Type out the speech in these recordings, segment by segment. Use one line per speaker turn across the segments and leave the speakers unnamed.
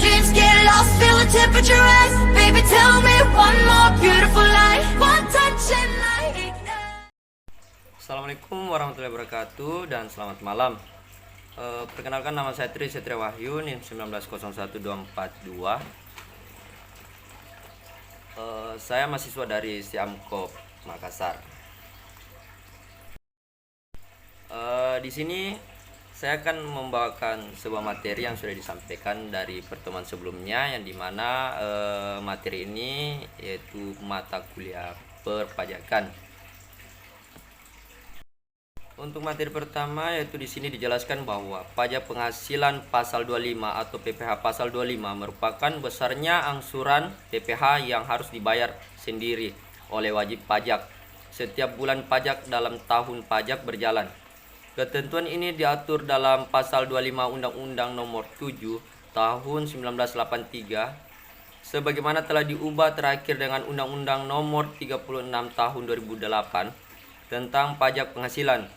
dreams get lost, feel the temperature rise. Baby, tell me one more beautiful lie. One touch and I ignite.
Assalamualaikum warahmatullahi wabarakatuh dan selamat malam. Perkenalkan, nama saya Tri Setria Wahyu, NIM 1901242. Saya mahasiswa dari Siamkop Makassar. Di sini saya akan membawakan sebuah materi yang sudah disampaikan dari pertemuan sebelumnya, yang dimana materi ini yaitu mata kuliah perpajakan. Untuk materi pertama, yaitu di sini dijelaskan bahwa pajak penghasilan pasal 25 atau PPh pasal 25 merupakan besarnya angsuran PPh yang harus dibayar sendiri oleh wajib pajak setiap bulan pajak dalam tahun pajak berjalan. Ketentuan ini diatur dalam pasal 25 Undang-Undang Nomor 7 Tahun 1983 sebagaimana telah diubah terakhir dengan Undang-Undang Nomor 36 Tahun 2008 tentang pajak penghasilan.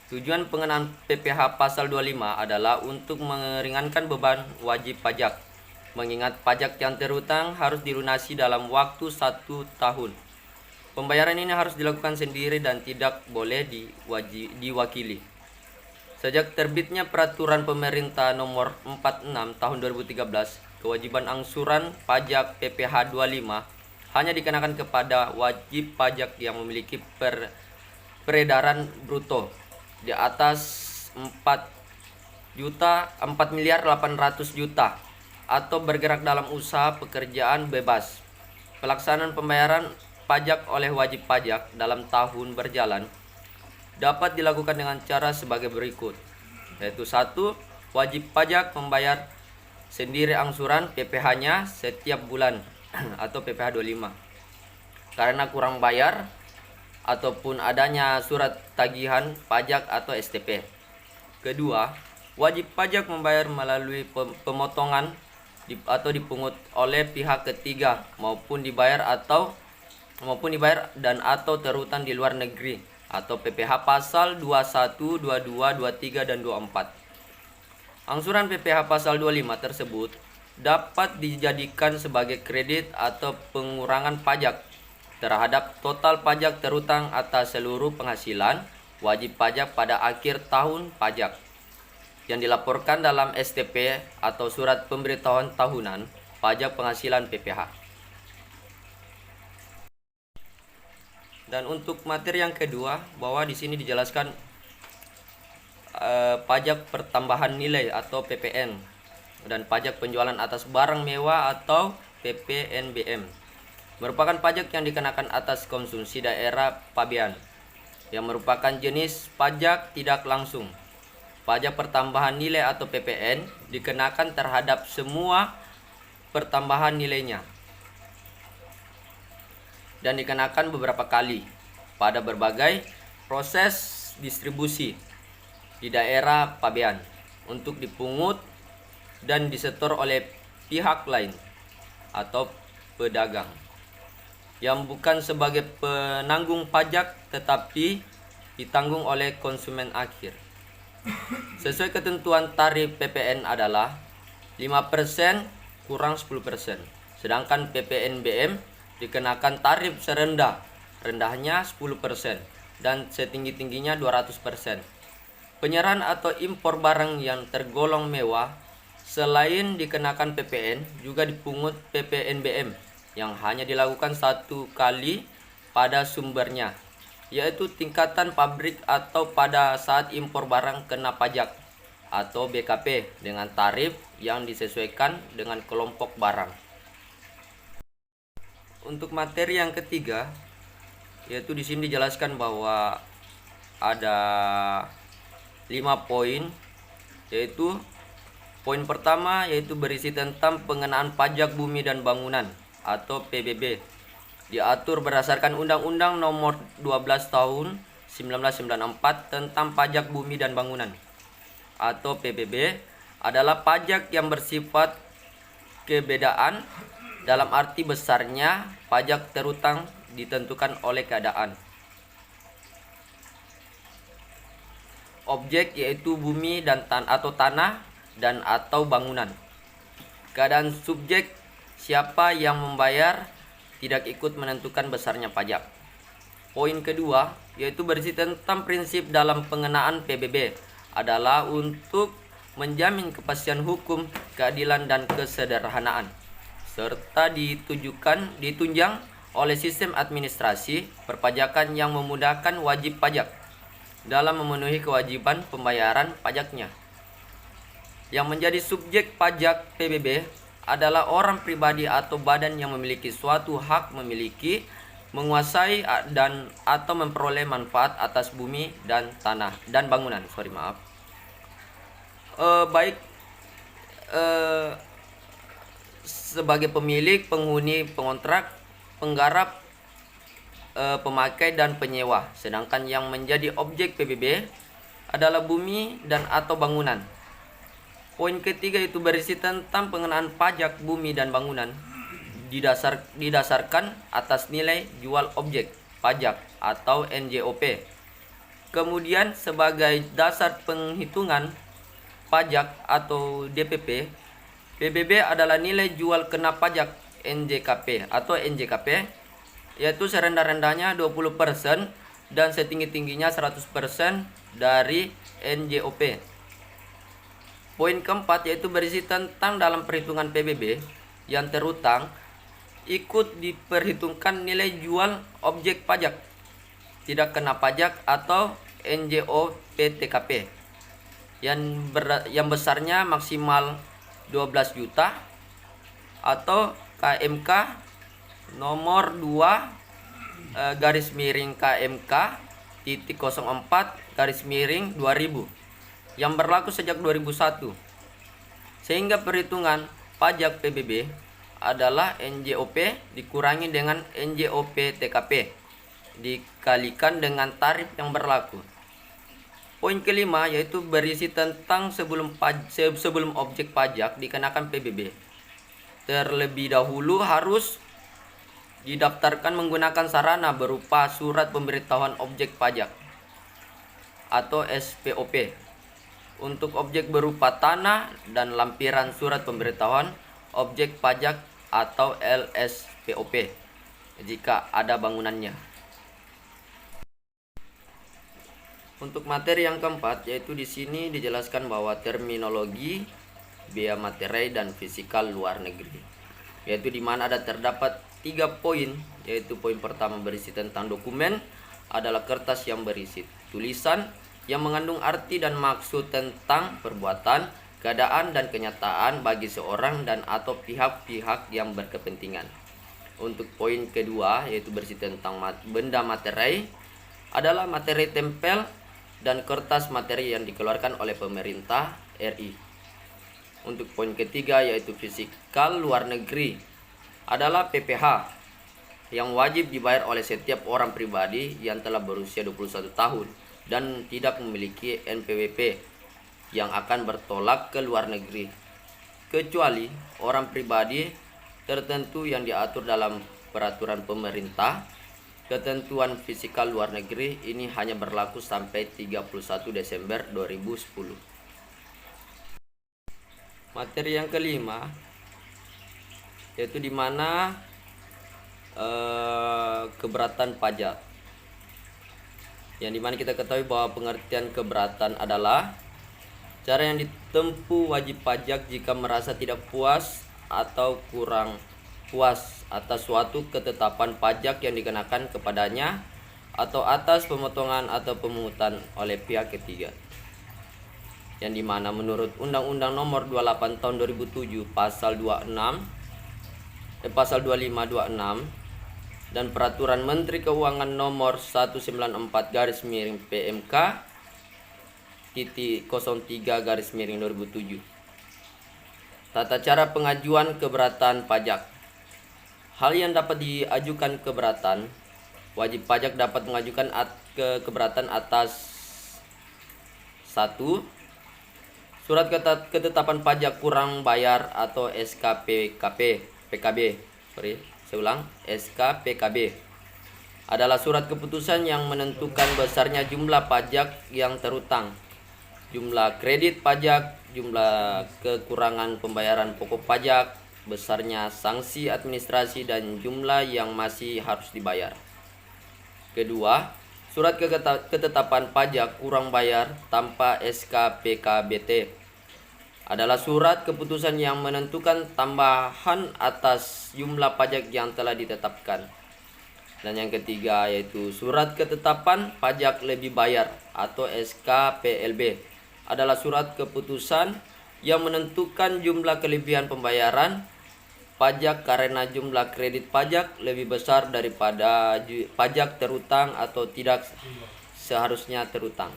Tujuan pengenaan PPh pasal 25 adalah untuk meringankan beban wajib pajak, mengingat pajak yang terhutang harus dilunasi dalam waktu 1 tahun. Pembayaran ini harus dilakukan sendiri dan tidak boleh diwakili. Sejak terbitnya Peraturan Pemerintah Nomor 46 Tahun 2013, kewajiban angsuran pajak PPh 25 hanya dikenakan kepada wajib pajak yang memiliki peredaran bruto di atas 4 miliar 800 juta atau bergerak dalam usaha pekerjaan bebas. Pelaksanaan pembayaran pajak oleh wajib pajak dalam tahun berjalan dapat dilakukan dengan cara sebagai berikut, yaitu 1. Wajib pajak membayar sendiri angsuran PPh-nya setiap bulan atau PPh 25 karena kurang bayar ataupun adanya surat tagihan pajak atau STP. Kedua, wajib pajak membayar melalui pemotongan atau dipungut oleh pihak ketiga maupun dibayar dan atau terhutang di luar negeri atau PPh pasal 21, 22, 23 dan 24. Angsuran PPh pasal 25 tersebut dapat dijadikan sebagai kredit atau pengurangan pajak terhadap total pajak terhutang atas seluruh penghasilan wajib pajak pada akhir tahun pajak yang dilaporkan dalam STP atau surat pemberitahuan tahunan pajak penghasilan PPh. Dan untuk materi yang kedua, bahwa di sini dijelaskan pajak pertambahan nilai atau PPN dan pajak penjualan atas barang mewah atau PPNBM merupakan pajak yang dikenakan atas konsumsi daerah pabean yang merupakan jenis pajak tidak langsung. Pajak pertambahan nilai atau PPN dikenakan terhadap semua pertambahan nilainya dan dikenakan beberapa kali pada berbagai proses distribusi di daerah pabean untuk dipungut dan disetor oleh pihak lain atau pedagang yang bukan sebagai penanggung pajak tetapi ditanggung oleh konsumen akhir. Sesuai ketentuan tarif PPN adalah 5% kurang 10%, sedangkan PPNBM dikenakan tarif serendahnya 10% dan setinggi-tingginya 200%. Penyerahan atau impor barang yang tergolong mewah selain dikenakan PPN juga dipungut PPNBM yang hanya dilakukan 1 kali pada sumbernya, yaitu tingkatan pabrik atau pada saat impor barang kena pajak atau BKP dengan tarif yang disesuaikan dengan kelompok barang. Untuk materi yang ketiga, yaitu di sini dijelaskan bahwa ada 5 poin, yaitu poin pertama yaitu berisi tentang pengenaan pajak bumi dan bangunan atau PBB. Diatur berdasarkan Undang-Undang Nomor 12 Tahun 1994 tentang pajak bumi dan bangunan atau PBB adalah pajak yang bersifat kebedaan dalam arti besarnya pajak terhutang ditentukan oleh keadaan objek, yaitu bumi dan atau tanah dan atau bangunan. Keadaan subjek siapa yang membayar tidak ikut menentukan besarnya pajak. Poin kedua yaitu berisi tentang prinsip dalam pengenaan PBB adalah untuk menjamin kepastian hukum, keadilan dan kesederhanaan serta ditunjang oleh sistem administrasi perpajakan yang memudahkan wajib pajak dalam memenuhi kewajiban pembayaran pajaknya. Yang menjadi subjek pajak PBB adalah orang pribadi atau badan yang memiliki suatu hak memiliki, menguasai dan atau memperoleh manfaat atas bumi dan tanah dan bangunan. Sebagai pemilik, penghuni, pengontrak, penggarap, pemakai dan penyewa. Sedangkan yang menjadi objek PBB adalah bumi dan atau bangunan. Poin ketiga itu berisi tentang pengenaan pajak bumi dan bangunan didasarkan atas nilai jual objek pajak atau NJOP. Kemudian sebagai dasar penghitungan pajak atau DPP, PBB adalah nilai jual kena pajak NJKP atau NJKP, yaitu serendah-rendahnya 20% dan setinggi-tingginya 100% dari NJOP. Poin keempat yaitu berisi tentang dalam perhitungan PBB yang terutang ikut diperhitungkan nilai jual objek pajak tidak kena pajak atau NJOP-TKP yang besarnya maksimal 12 juta atau KMK nomor 2 garis miring KMK titik 04 garis miring 2000 yang berlaku sejak 2001, sehingga perhitungan pajak PBB adalah NJOP dikurangi dengan NJOP TKP dikalikan dengan tarif yang berlaku. Poin kelima yaitu berisi tentang sebelum objek pajak dikenakan PBB terlebih dahulu harus didaftarkan menggunakan sarana berupa surat pemberitahuan objek pajak atau SPOP. Untuk objek berupa tanah dan lampiran surat pemberitahuan objek pajak atau LSPOP jika ada bangunannya. Untuk materi yang keempat yaitu di sini dijelaskan bahwa terminologi biaya materai dan fisikal luar negeri, yaitu di mana ada terdapat 3 poin, yaitu poin pertama berisi tentang dokumen adalah kertas yang berisi tulisan yang mengandung arti dan maksud tentang perbuatan, keadaan dan kenyataan bagi seorang dan atau pihak-pihak yang berkepentingan. Untuk poin kedua yaitu berisi tentang benda materai adalah materi tempel dan kertas materi yang dikeluarkan oleh pemerintah RI. Untuk poin ketiga yaitu fisikal luar negeri adalah PPh yang wajib dibayar oleh setiap orang pribadi yang telah berusia 21 tahun dan tidak memiliki NPWP yang akan bertolak ke luar negeri, kecuali orang pribadi tertentu yang diatur dalam peraturan pemerintah. Ketentuan fisikal luar negeri ini hanya berlaku sampai 31 Desember 2010. Materi yang kelima yaitu di mana keberatan pajak, yang dimana kita ketahui bahwa pengertian keberatan adalah cara yang ditempuh wajib pajak jika merasa tidak puas atau kurang puas atas suatu ketetapan pajak yang dikenakan kepadanya atau atas pemotongan atau pemungutan oleh pihak ketiga, yang dimana menurut Undang-Undang Nomor 28 Tahun 2007 Pasal 2526 dan Peraturan Menteri Keuangan Nomor 194 garis miring PMK titik 03 garis miring 2007. Tata cara pengajuan keberatan pajak. Hal yang dapat diajukan keberatan, wajib pajak dapat mengajukan keberatan atas 1. Surat ketetapan pajak kurang bayar atau SKPKB adalah surat keputusan yang menentukan besarnya jumlah pajak yang terutang, jumlah kredit pajak, jumlah kekurangan pembayaran pokok pajak, besarnya sanksi administrasi, dan jumlah yang masih harus dibayar. Kedua, surat ketetapan pajak kurang bayar tanpa SK PKBT adalah surat keputusan yang menentukan tambahan atas jumlah pajak yang telah ditetapkan. Dan yang ketiga yaitu surat ketetapan pajak lebih bayar atau SKPLB adalah surat keputusan yang menentukan jumlah kelebihan pembayaran pajak karena jumlah kredit pajak lebih besar daripada pajak terutang atau tidak seharusnya terutang.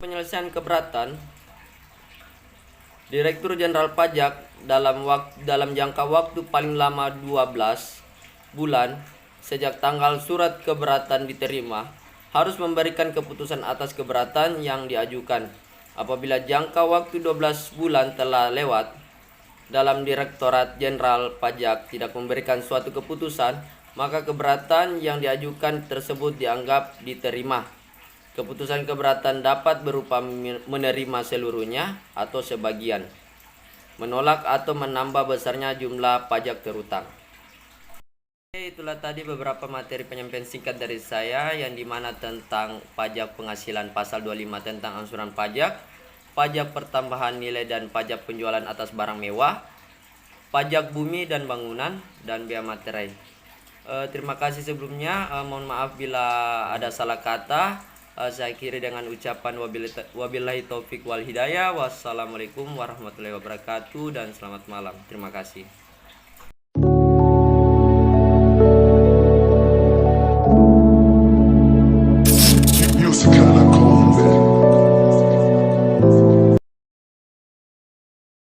Penyelesaian keberatan, Direktur Jenderal Pajak dalam jangka waktu paling lama 12 bulan sejak tanggal surat keberatan diterima harus memberikan keputusan atas keberatan yang diajukan. Apabila jangka waktu 12 bulan telah lewat, dalam Direktorat Jenderal Pajak tidak memberikan suatu keputusan, maka keberatan yang diajukan tersebut dianggap diterima. Keputusan keberatan dapat berupa menerima seluruhnya atau sebagian, menolak atau menambah besarnya jumlah pajak terutang. Itulah tadi beberapa materi penyampaian singkat dari saya yang dimana tentang pajak penghasilan pasal 25 tentang angsuran pajak, pajak pertambahan nilai dan pajak penjualan atas barang mewah, pajak bumi dan bangunan, dan bea materai. Terima kasih sebelumnya, mohon maaf bila ada salah kata. Saya akhiri dengan ucapan wabillahi taufik wal hidayah. Wassalamualaikum warahmatullahi wabarakatuh dan selamat malam. Terima kasih.